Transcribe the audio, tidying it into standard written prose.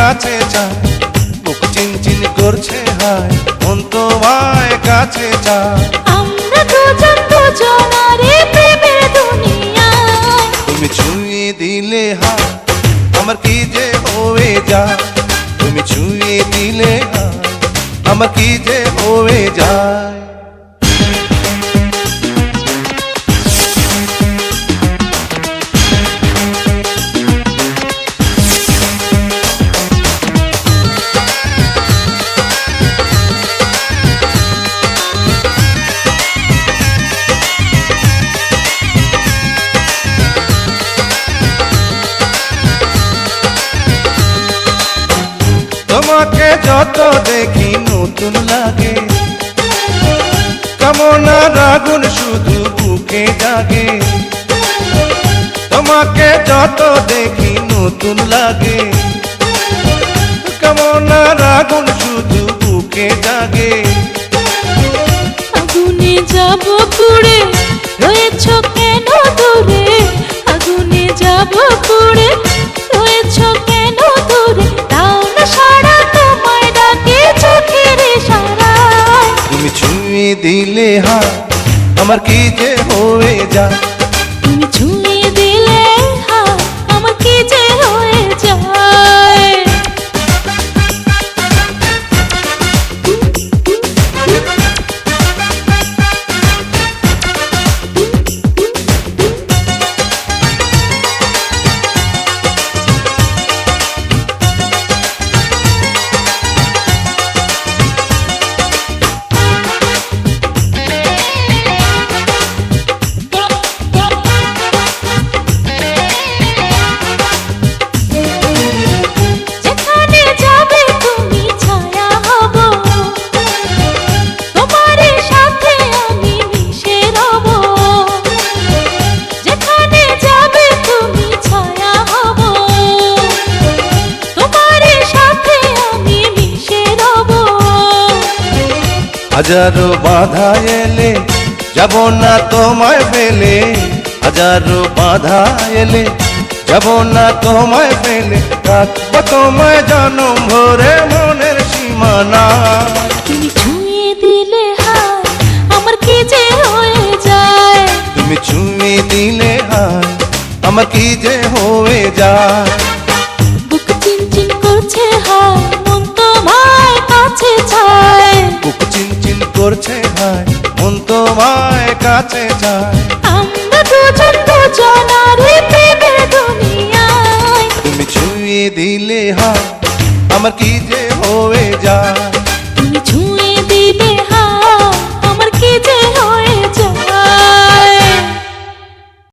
কাছে চায়, বুক চিনচিন করছে হায়, মন তোমায় কাছে চায়। আমরা দুজন দুজনারে প্রেমের দুনিয়ায়। তুমি ছুঁয়ে দিলে হায়, আমার কি যে হয়ে যায়। তুমি ছুঁয়ে দিলে হায়, আমার কি যে হয়ে যায়। তোমাকে যত দেখি নতুন লাগে, কামনার আগুন শুধু বুকে জাগে। তোমাকে যত দেখি নতুন লাগে, কামনার আগুন শুধু বুকে জাগে। আগুনে যাব পুড়ে, রয়েছ কেন দূরে? আগুনে যাব পুড়ে, রয়েছ কেন দূরে? তাও না সারা তোমায় ডাকে চোখের ইশারায়। তুমি ছুঁয়ে দিলে হায়, আমার কি যে হয়ে যায়। তুমি ছুঁয়ে দিলে হায়, আমার কি যে হয়ে যায়। যেখানে যাবে তুমি ছায়া হব, তোমার সাথে আমি মিশে রব। যেখানে যাবে তুমি ছায়া হব, তোমার সাথে আমি মিশে রব। হাজারো বাধা এলে যাব না তোমায় ফেলে, হাজারো বাধা এলে যাব না তোমায় ফেলে। রাখবো তোমায় জনম ভরে মনের সীমানা। তুমি ছুঁয়ে দিলে হায়, আমার কি যে হয়ে যায়। তুমি ছুঁয়ে দিলে হায়, আমার কি যে হয়ে যায়। বুক চিনচিন করছে হায়, মন তোমায় কাছে চায়। বুক চিনচিন করছে হায়, মন তোমায় কাছে যায়। আমরা দুজন দুজনারে প্রেমের দুনিয়ায়। তুমি ছুঁয়ে দিলে হায়, আমার কি যে হয়ে